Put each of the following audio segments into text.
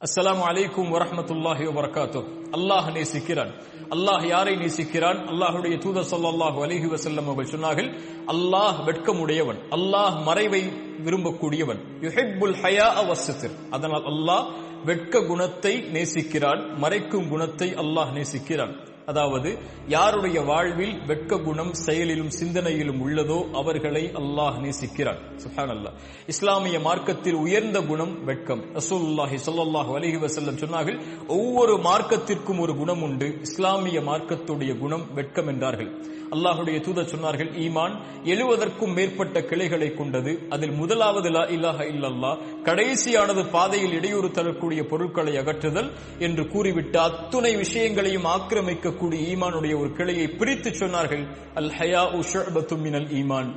அஸ்ஸலாமு அலைக்கும் வரஹ்மத்துல்லாஹி வபரகாத்துஹ். அல்லாஹ் நேசிக்கிறான். அல்லாஹ் யாரை நேசிக்கிறான்? அல்லாஹ்வுடைய தூதர் ஸல்லல்லாஹு அலைஹி வஸல்லம் அவர்கள் சொன்னார்கள், அல்லாஹ் வெட்கமுடையவன், அல்லாஹ் மறைவை விரும்பக்கூடியவன். யுஹிப்புல் ஹயாஅ வஸ்ஸித்ர். அதனால் அல்லாஹ் வெட்க குணத்தை நேசிக்கிறான், மறைக்கும் குணத்தை அல்லாஹ் நேசிக்கிறான். அதாவது யாருடைய வாழ்வில் வெட்க குணம் செயலிலும் சிந்தனையிலும் உள்ளதோ அவர்களை அல்லாஹ் நேசிக்கிறான். சுப்ஹானல்லாஹ். இஸ்லாமிய மார்க்கத்தில் உயர்ந்த குணம் வெட்கம். ரசூலுல்லாஹி ஸல்லல்லாஹு அலைஹி வஸல்லம் சொன்னார்கள், ஒவ்வொரு மார்க்கத்திற்கும் ஒரு குணம் உண்டு, இஸ்லாமிய மார்க்கத்துடைய குணம் வெட்கம் என்றார்கள். அல்லாஹ்வுடைய தூதர் சொன்னார்கள், ஈமான் 70க்கும் மேற்பட்ட கிளைகளை கொண்டது. அதில் முதலாவது லா இலாஹ இல்லல்லாஹ், கடைசியானது பாதையில் இடையூறு தரக்கூடிய பொருட்களை அகற்றுதல் என்று கூறிவிட்டு அத்துணை விஷயங்களையும் ஆக்கிரமிக்கக்கூடிய ஈமானுடைய ஒரு கிளையை பிரித்து சொன்னார்கள், அல் ஹயாஉ ஷுஅபத்தும் மினல் ஈமான்.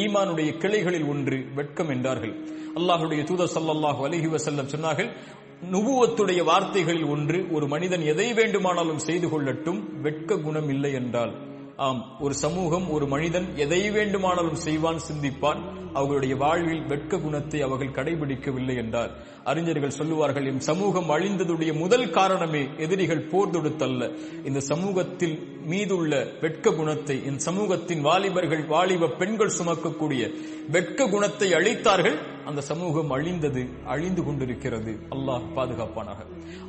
ஈமானுடைய கிளைகளில் ஒன்று வெட்கம் என்றார்கள். அல்லாஹ்வுடைய தூதர் ஸல்லல்லாஹு அலைஹி வஸல்லம் சொன்னார்கள், நுபுவத்துடைய வார்த்தைகளில் ஒன்று, ஒரு மனிதன் எதை வேண்டுமானாலும் செய்து கொள்ளட்டும், வெட்க குணம் இல்லை என்றால். ஆம், ஒரு சமூகம், ஒரு மனிதன் எதை வேண்டுமானாலும் செய்வான், சிந்திப்பான், அவர்களுடைய வாழ்வில் வெட்க குணத்தை அவர்கள் கடைபிடிக்கவில்லை என்றார். அறிஞர்கள் சொல்லுவார்கள், என் சமூகம் அழிந்ததுடைய முதல் காரணமே எதிரிகள் போர் தொடுத்தல்ல, இந்த சமூகத்தில் மீதுள்ள வெட்க குணத்தை, என் சமூகத்தின் வாலிபர்கள், வாலிப பெண்கள் சுமக்கக்கூடிய வெட்க குணத்தை அழித்தார்கள். அந்த சமூகம் அழிந்தது, அழிந்து கொண்டிருக்கிறது. அல்லாஹ் பாதுகாப்பானாக.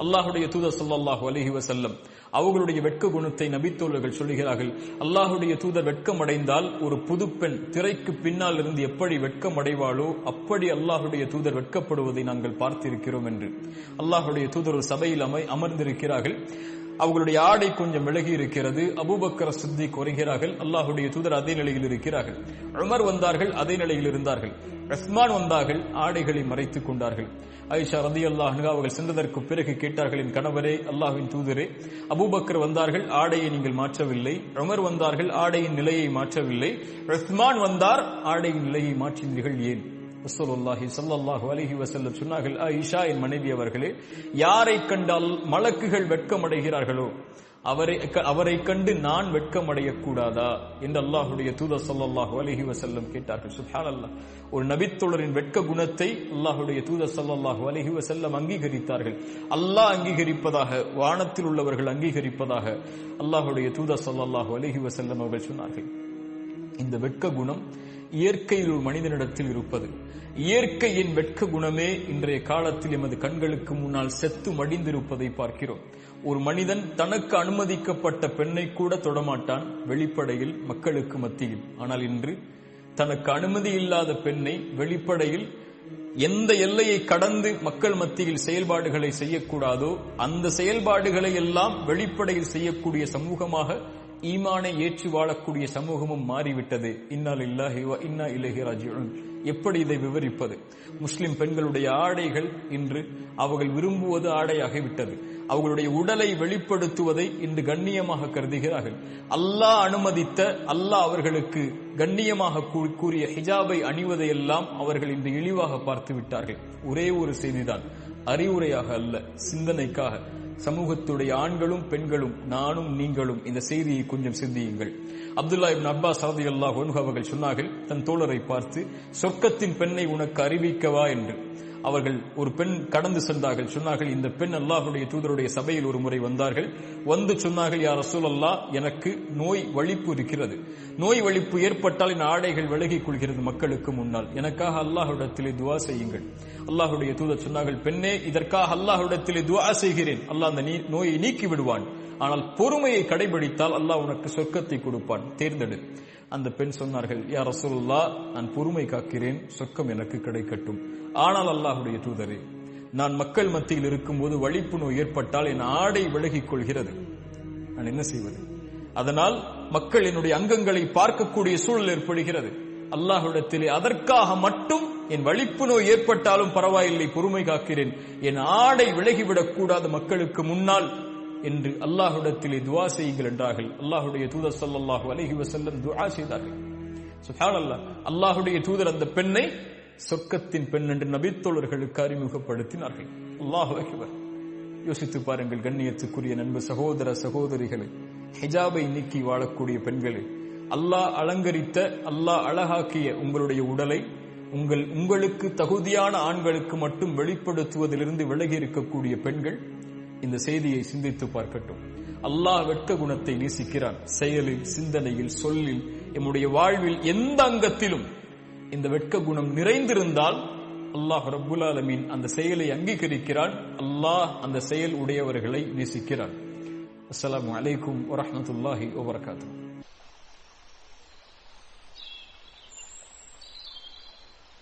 அல்லாஹ்வுடைய தூதர் ஸல்லல்லாஹு அலைஹி வஸல்லம் அவர்களுடைய வெட்க குணத்தை நபித்தோழர்கள் சொல்லுகிறார்கள், அல்லாஹ்வுடைய தூதர் வெட்கம் அடைந்தால் ஒரு புது பெண் திரைக்கு பின்னால் இருந்து எப்படி வெட்கம் அடைவாளோ அப்படி அல்லாஹ்வுடைய தூதர் வெட்கப்படுவதை நாங்கள் பார்த்திருக்கிறோம் என்று. அல்லாஹ்வுடைய தூதர் ஒரு சபையில் அமர்ந்திருக்கிறார்கள். அவர்களுடைய ஆடை கொஞ்சம் விலகி இருக்கிறது. அபூபக்கர் சித்திக் வருகிறார்கள். அல்லாஹ்வுடைய தூதர் அதே நிலையில் இருக்கிறார்கள். உமர் வந்தார்கள், அதே நிலையில் இருந்தார்கள். உஸ்மான் வந்தார்கள், ஆடைகளை மறைத்துக் கொண்டார்கள். ஆயிஷா ரலியல்லாஹு அன்ஹா அவர்கள் சென்றதற்கு பிறகு கேட்டார்கள், என் கணவரே, அல்லாஹ்வின் தூதரே, அபூபக்கர் வந்தார்கள், ஆடையை நீங்கள் மாற்றவில்லை. உமர் வந்தார்கள், ஆடையின் நிலையை மாற்றவில்லை. உஸ்மான் வந்தார், ஆடையின் நிலையை மாற்றினீர்கள், ஏன்? ரசூலுல்லாஹி ஸல்லல்லாஹு அலைஹி வஸல்லம் சொன்னார்கள், ஆயிஷா, என் மனைவி அவர்களே, யாரை கண்டால் மலக்குகள் வெட்கமடைகிறார்களோ அவரை கண்டு நான் வெட்கமடையக்கூடாதா என்று அல்லாஹ்வுடைய தூதர் ஸல்லல்லாஹு அலைஹி வஸல்லம் கேட்டார்கள். சுப்ஹானல்லாஹ். ஒரு நபித்தோழரின் வெட்க குணத்தை அல்லாஹ்வுடைய தூதர் ஸல்லல்லாஹு அலைஹி வஸல்லம் அங்கீகரித்தார்கள். அல்லாஹ் அங்கீகரிப்பதாக, வானத்தில் உள்ளவர்கள் அங்கீகரிப்பதாக அல்லாஹ்வுடைய தூதர் ஸல்லல்லாஹு அலைஹி வஸல்லம் அவர்கள் சொன்னார்கள். இந்த வெட்க குணம் இயற்கையில் ஒரு மனிதனிடத்தில் இருப்பது. இயற்கையின் வெட்க குணமே இன்றைய காலத்தில் எமது கண்களுக்கு முன்னால் செத்து மடிந்திருப்பதை பார்க்கிறோம். ஒரு மனிதன் தனக்கு அனுமதிக்கப்பட்ட பெண்ணை கூட தொடமாட்டான் வெளிப்படையில், மக்களுக்கு மத்தியில். ஆனால் இன்று தனக்கு அனுமதி இல்லாத பெண்ணை வெளிப்படையில் எந்த எல்லையை கடந்து மக்கள் மத்தியில் செயல்பாடுகளை செய்யக்கூடாதோ அந்த செயல்பாடுகளை எல்லாம் வெளிப்படையில் செய்யக்கூடிய சமூகமாக ஈமானை ஏற்று வாழக்கூடிய சமூகமும் மாறிவிட்டது. இன்னா லில்லாஹி வ இன்னா இலைஹி ராஜிஊன். எப்படி இதை விவரிப்பது? முஸ்லிம் பெண்களுடைய ஆடைகள் இன்று அவர்கள் விரும்புவது ஆடையாகிவிட்டது. அவர்களுடைய உடலை வெளிப்படுத்துவதை இன்று கண்ணியமாக கருதுகிறார்கள். அல்லாஹ் அனுமதித்த, அல்லாஹ் அவர்களுக்கு கண்ணியமாக கூறிய ஹிஜாபை அணிவதையெல்லாம் அவர்கள் இன்று இழிவாக பார்த்து விட்டார்கள். ஒரே ஒரு செய்திதான், அறிவுரையாக அல்ல, சிந்தனைக்காக. சமூகத்துடைய ஆண்களும் பெண்களும், நானும் நீங்களும் இந்த செய்தியை கொஞ்சம் சிந்தியுங்கள். அப்துல்லா இப்னு அப்பாஸ் ரலியல்லாஹு அன்ஹு அவர்கள் சொன்னார்கள், தன் தோழரை பார்த்து, சொர்க்கத்தின் பெண்ணை உனக்கு அறிவிக்கவா என்று. அவர்கள் ஒரு பெண் கடந்து சென்றார்கள். சொன்னார்கள், இந்த பெண் அல்லாஹ்வுடைய தூதருடைய சபையில் ஒரு முறை வந்தார்கள். வந்து சொன்னார்கள், யா ரசூலல்லாஹ், எனக்கு நோய் வலிப்பு இருக்கிறது. நோய் வலிப்பு ஏற்பட்டால் என் ஆடைகள் விலகிக் கொள்கிறது மக்களுக்கு முன்னால். எனக்காக அல்லாஹ்விடத்திலே துஆ செய்யுங்கள். அல்லாஹ்வுடைய தூதர் சொன்னார்கள், பெண்ணே, இதற்காக அல்லாஹ்விடத்திலே துஆ செய்கிறேன். அல்லாஹ் அந்த நோயை நீக்கி விடுவான். ஆனால் பொறுமையை கடைபிடித்தால் அல்லாஹ் உனக்கு சொர்க்கத்தை கொடுப்பான், தேர்ந்தெடு. அந்த பெண் சொன்னார்கள், யா ரசூலுல்லாஹ், நான் பொறுமை காக்கிறேன், சொர்க்கம் எனக்கு கிடைக்கட்டும். ஆனால் அல்லாஹ்வுடைய தூதரே, நான் மக்கள் மத்தியில் இருக்கும்போது வலிப்பு நோய் ஏற்பட்டால் என் ஆடை விலகிக் கொள்கிறது, நான் என்ன செய்வது? அதனால் மக்கள் என்னுடைய அங்கங்களை பார்க்கக்கூடிய சூழல் ஏற்படுகிறது. அல்லாஹ்விடத்திலே அதற்காக மட்டும் என் வலிப்பு நோய் ஏற்பட்டாலும் பரவாயில்லை, பொறுமை காக்கிறேன், என் ஆடை விலகிவிடக் கூடாது மக்களுக்கு முன்னால் என்று அல்லாஹ்விடத்திலே துஆ செய்யுங்கள் என்றார்கள். அல்லாஹ்வுடைய தூதர் ஸல்லல்லாஹு அலைஹி வஸல்லம் துஆ செய்தார்கள். சுப்ஹானல்லாஹ். அல்லாஹ்வுடைய தூதர் அந்த பெண்ணை சொர்க்கத்தின் பெண் என்று நபித்தோழர்களுக்கு அறிமுகப்படுத்தினார்கள். அல்லாஹு அக்பர். யோசித்து பாருங்கள் கண்ணியத்துக்குரிய நண்பு சகோதர சகோதரிகளை, ஹிஜாபை நீக்கி வாழக்கூடிய பெண்களே, அல்லாஹ் அலங்கரித்த, அல்லாஹ் அழகாக்கிய உங்களுடைய உடலை உங்களுக்கு தகுதியான ஆண்களுக்கு மட்டும் வெளிப்படுத்துவதிலிருந்து விலகி இருக்கக்கூடிய பெண்கள் இந்த செய்தியை சிந்தித்து பார்க்கட்டும். அல்லாஹ் வெட்க குணத்தை நேசிக்கிறான். செயலில், சிந்தனையில், சொல்லில், நம்முடைய வாழ்வில் எந்த அங்கத்திலும் இந்த வெட்க குணம் நிறைந்திருந்தால் அல்லாஹ் ரப்புல் ஆலமீன் அந்த செயலை அங்கீகரிக்கிறான். அல்லாஹ் அந்த செயல் உடையவர்களை நேசிக்கிறான். அஸ்ஸலாமு அலைக்கும் வரஹ்மத்துல்லாஹி வபரகாத்துஹு.